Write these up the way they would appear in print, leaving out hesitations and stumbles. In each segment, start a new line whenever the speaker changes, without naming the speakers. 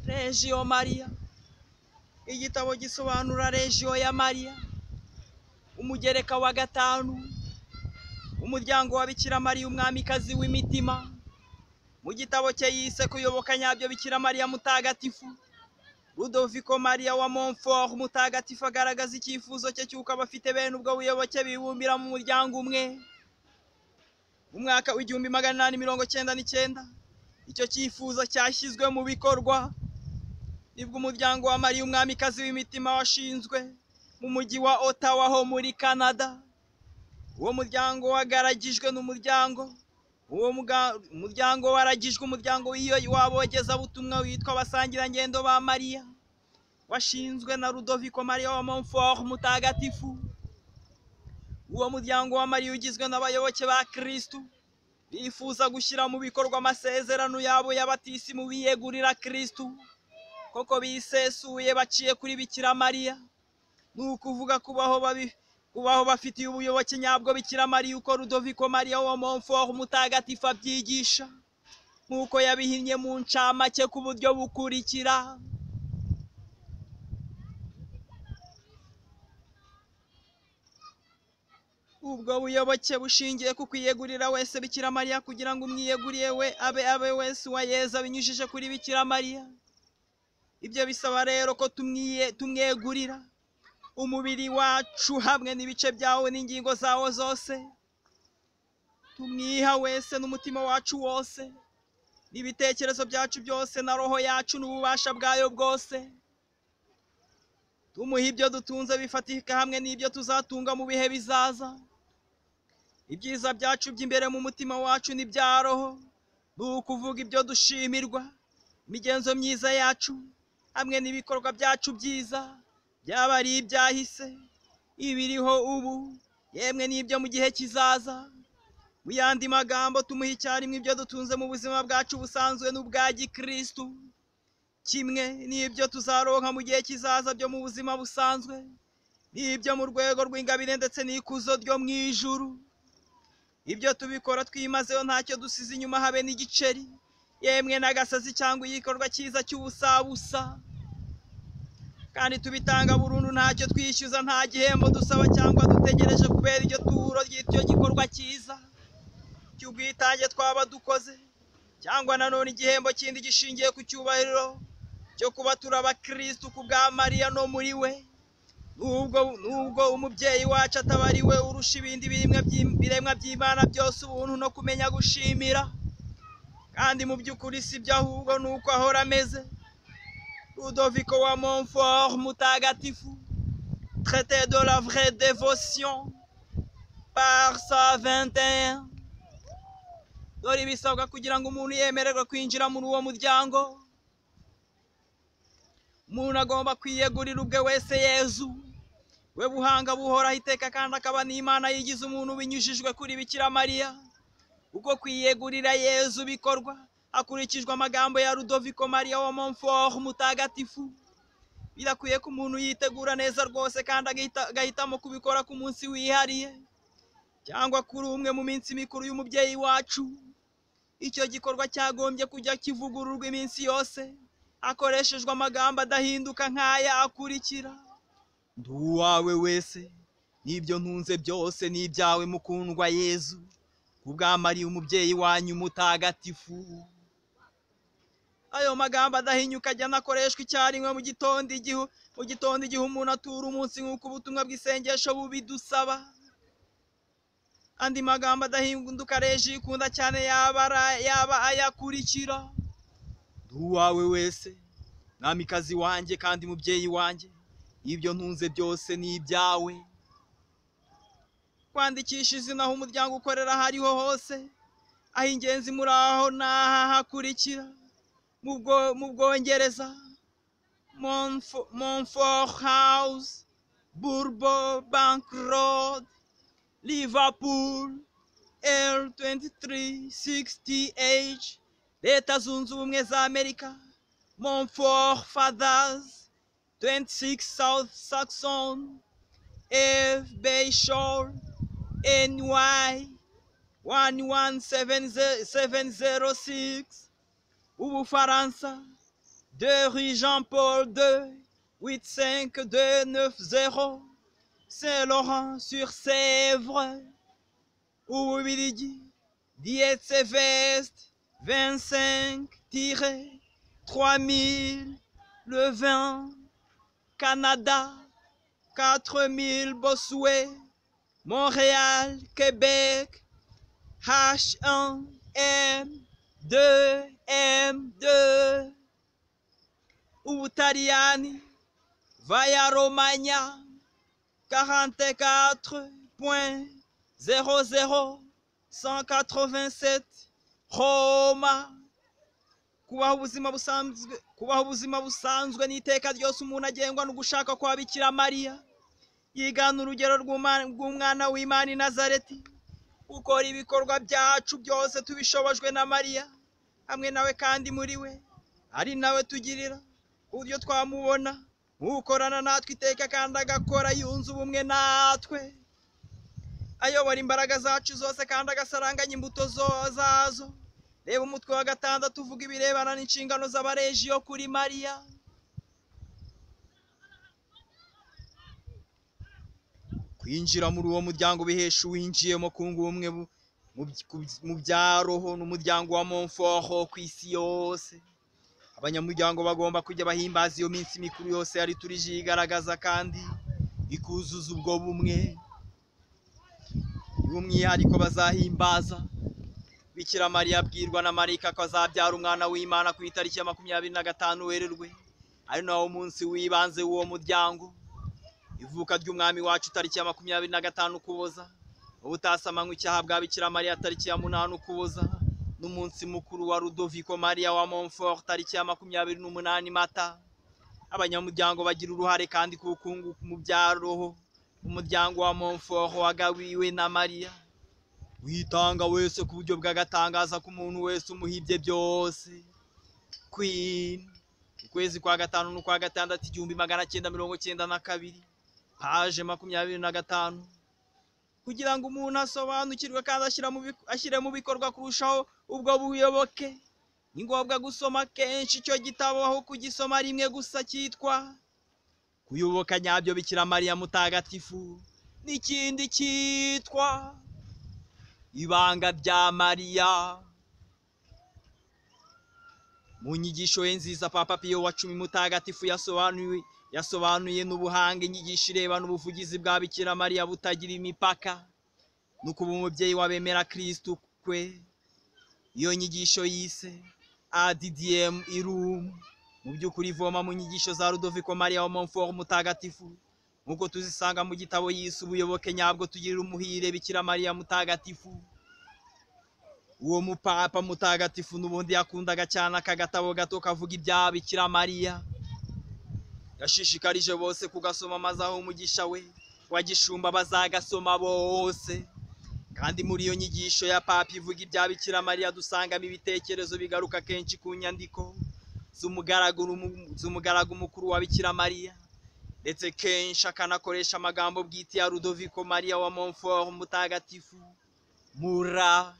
Regio Maria, igitabo gisobanura Regio ya Maria, umugereka wa gatanu, umuryango wa Bikira Mariya umwamikazi w'imitima, mu gitabo cye yise kuyoboka nyabyo Bikira Mariya mutagatifu. Ludovico Maria wa Montfort mutagatifu agaragaza icyifuzo cye cy'uko abafite bene ubwo buyoboke bibumbira mu muryango umwe. Mu mwaka w'igihumbi 899 icyo cyifuzo cyashyizwe mu bikorwa, nibwo umuryango wa Mariya umwamikazi w'imitima washinzwe mu mujyi wa Ottawa ho muri Canada. Uwo muryango wagaragijwe n'umuryango waragijwe umuryango w'abogezabutumwa witwa abasangirangendo ba Mariya, washinzwe na Ludovico Maria wa Montfort mutagatifu. Uwo muryango wa Mariya ugizwe n'abayoboke ba Kristu bifuza gushyira mu bikorwa amasezerano yabo y'abatisimu biyegurira Kristu koko bisesuye baciye kuri Bikira Mariya, ni ukuvuga kubaho bafitiye ubuyoboke nyabwo Bikira Mariya uko Ludovico Maria wa Montfort mutagatifu abyigisha, nk'uko yabihinnye mu ncamake ku buryo bukurikira. Ubwo buyoboke bushingiye ku kwiyegurira wese Bikira Mariya kugira ngo umwiyeguriye we abe wese wa Yezu abinyujije kuri Bikira Mariya. Ibyo bisaba rero ko tumwegurira umubiri wacu hamwe n'ibice byawo n'ingingo zawo zose, tumwiha wese n'umutima wacu wose n'ibitekerezo byacu byose na roho yacu n'ububasha bwayo bwose, tumuha ibyo dutunze bifatika hamwe n'ibyo tuzatunga mu bihe bizaza. Ibyiza byacu by'imbere mu mutima wacu n'ibya roho, ni ukuvuga ibyo dushimirwa, imigenzo myiza yacu hamwe n'ibikorwa byacu byiza, byaba ari ibyahise, ibiriho ubu, yemwe n'ibyo mu gihe kizaza. Mu yandi magambo, tumuha icyarimwe ibyo dutunze mu buzima bwacu busanzwe n'ubwa gikristu, kimwe n'ibyo tuzaronka mu gihe kizaza byo mu buzima busanzwe, n'ibyo mu rwego rw'ingabire ndetse n'ikuzo ryo mu ijuru. Ibyo tubikora twimazeho ntacyo dusize inyuma habe n'igiceri, yemwe n'agasazi cyangwa igikorwa cyiza cy'ubusabusa, kandi tubitanga burundu ntacyo twishyuza, nta gihembo dusaba cyangwa dutegereje kubera iryo turo ry'icyo gikorwa cyiza cy'ubwitange twaba dukoze, cyangwa nanone igihembo kindi gishingiye ku cyubahiro cyo kuba turabakristu ku bwa Mariya no muri we. Nubwo umubyeyi wacu ataba ari we urusha ibindi biremwa by'Imana byose ubuntu no kumenya gushimira, kandi mu by'ukuri si byo, ahubwo nuko ahora ameze. Ludovico wa Montfort mutagatifu, traité de la vraie dévotion par sa 21. Dore ibisabwa kugira ngo umuntu yemererwe kwinjira muri uwo muryango. Umuntu agomba kwiyegurira ubwe wese Yezu, we buhanga buhoraho iteka, kandi akaba n'Imana yigize umuntu binyujijwe kuri Bikira Mariya. Uko kwiyegurira Yezu bikorwa hakurikijwe amagambo ya Ludovico Maria wa Montfort mutagatifu. Birakwiye ko umuntu yitegura neza rwose kandi agahitamo kubikora ku munsi wihariye cyangwa kuri umwe mu minsi mikuru y'umubyeyi wacu. Icyo gikorwa cyagombye kujya kivugururwa iminsi yose hakoreshejwe amagambo adahinduka nk'aya akurikira: ndi uwawe wese, n'ibyo ntunze byose ni ibyawe mukundwa Yezu, ku bwa Mariya umubyeyi wanyu mutagatifu. Ayo magambo adahinyuka ajya anakoreshwa icyarimwe mu gitondo igihe umuntu atura umunsi nk'uko ubutumwa bw'isengesho bubidusaba. Andi magambo adahinduka Reji ikunda cyane yaba ayakurikira: ndi uwawe wese, mwamikazi wanjye kandi mubyeyi wanjye, ibyo ntunze byose ni ibyawe. Kwandikisha izina aho umuryango ukorera hariho hose, aho ingenzi muri aho n'aha hakurikira: mu Bwongereza, Montfort House, Bourbon Bank Road, Liverpool, L2360H, Leta Zunze Ubumwe za Amerika, Montfort Fathers, 26 South Saxon, F. Bayshore, NY 11706, Ubufaransa, 2 rue Jean-Paul II, 85290, Saint-Laurent-sur-Sèvre, Ububiligi, Diète Veste, 25-3000, le 20, Canada, 4000 Bossuet, Montréal, Québec, H1M2M2, Utariani, Via Romagna, 44.00 Roma. Kubaho ubuzima busanzwe n'iteka ryose umuntu agengwa no gushaka kwa Bikira Mariya, yigana urugero rw'umwana w'Imana i Nazareti, ukora ibikorwa byacu byose tubishobojwe na Mariya hamwe nawe, kandi muri we ari nawe tugirira ku buryo twamubona ukorana natwe iteka kandi agakora yunze ubumwe natwe, ayobora imbaraga zacu zose kandi agasaranganya imbuto zazo. Reba umutwe wa 6 uvuga ibirebana n'inshingano z'abarejiyo kuri Mariya. Kwinjira muri uwo muryango bihesha uwinjiyemo kunga ubumwe mu bya roho n'umuryango wa Montfort ku isi yose. Abanyamuryango bagomba kujya bahimbaza iyo minsi mikuru yose yari turije igaragaza kandi ikuzuza ubwo bumwe. Umwihariko bazahimbaza Bikira Mariya abwirwa na marayika ko azabyara umwana w'Imana ku itariki ya 25 Werurwe, ari nawo munsi w'ibanze w'uwo muryango. Ivuka ry'umwami wacu tariki ya 25 Ukuboza, ubutasamanywe icyaha bwa Bikira Mariya tariki ya 8 Ukuboza, n'umunsi mukuru wa Ludovico Maria wa Montfort tariki ya 28 Mata. Abanyamuryango bagira uruhare kandi ku bukungu mu bya roho. Umuryango wa Montfort wagawiwe na Mariya, witanga wese ku buryo bw'agatangaza ku muntu wese umuhibye byose. Queen, ukwezi kwa 5 n'ukwa 6 1992, page 25. Kugira ngo umuntu asobanukirwe kandi ashyire mu bikorwa kurushaho ubwo buyoboke, ni ngombwa gusoma kenshi icyo gitabo, aho kugisoma rimwe gusa, cyitwa Kuyoboka nyabyo Bikira Mariya Mutagatifu, n'ikindi cyitwa Ibanga rya Mariya. Mu nyigisho ye nziza Papa Piyo wa 10 Mutagatifu yasobanuye n'ubuhanga inyigisho irebana n'ubuvugizi bwa Bikira Mariya butagira imipaka no kuba umubyeyi w'abemera Kristo kwe. Iyo nyigisho yise Adidiem Irum mu by'ukuri ivoma mu nyigisho za Ludovico Maria wa Montfort Mutagatifu, nk'uko tuzisanga mu gitabo yise Ubuyoboke nyabwo tugirira umuhire Bikira Mariya Mutagatifu. Uwo mupapa mutagatifu n'ubundi yakundaga cyane aka gatabo gato kavuga ibya Bikira Mariya. Yashishikarije bose kugasoma, maze aho umugisha we wagishumba bazagasoma bose. Kandi muri iyo nyigisho ya Papa ivuga ibya Bikira Mariya dusangamo ibitekerezo bigaruka kenshi ku nyandiko z'umugaragu mukuru wa Bikira Mariya, ndetse kenshi akanakoresha amagambo bwite ya Ludovico Maria wa Montfort Mutagatifu. Mura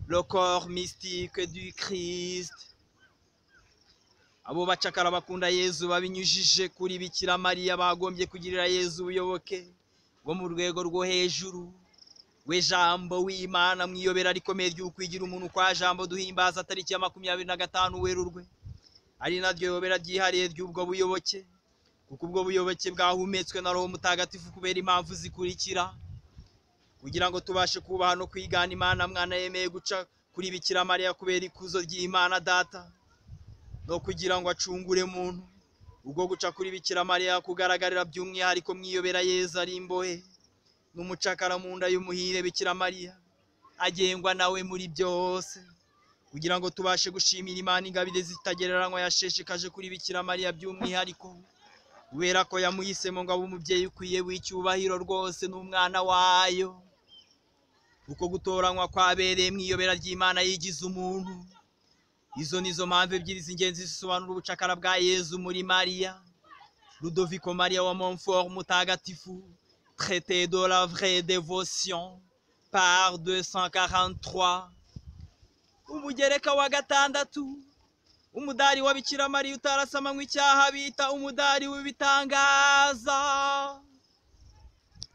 le corps mystique du Christ. Abo bacakara bakunda Yezu babinyujije kuri Bikira Mariya bagombye kugirira Yezu ubuyoboke bwo mu rwego rwo hejuru. We jambo w'Imana mwiyobera rikomeye ry'ukwigira umuntu kwa jambo duhimbaza tariki ya 25 Werurwe, ari naryo yobera ryihariye ry'ubwo buyoboke, kuko ubwo buyoboke bwahumetswe na Roho Mutagatifu kubera impamvu zikurikira: kugira ngo tubashe kubaha no kwigana Imana mwana yemeye guca kuri Bikira Mariya kubera ikuzo ry'Imana Data, no kugira ngo acungure muntu. Ubwo guca kuri Bikira Mariya kugaragarira by'umwihariko mwiyobera Yezu ari imbohe n'umucakara mu nda y'umuhire Bikira Mariya, agengwa nawe muri byose, kugira ngo tubashe gushimira Imana ingabire zitagereranywa yasheshekaje kuri Bikira Mariya by'umwihariko, kubera ko yamuhisemo ngo abe umubyeyi ukwiye w'icyubahiro rwose n'umwana wayo. Uko gutoranywa kwabereye mwiyobera ry'Imana yigize umuntu. Izo nizo mpamvu ebyiri z'ingenzi zisobanura ubucakara bwa Yezu muri Mariya. Ludovico Maria wa Montfort Mutagatifu, Traité de la vraie dévotion, part 243. Umugereka wa 6, umudari wa Bikira Mariya utarasamanywe icyaha bita umudari w'ibitangaza.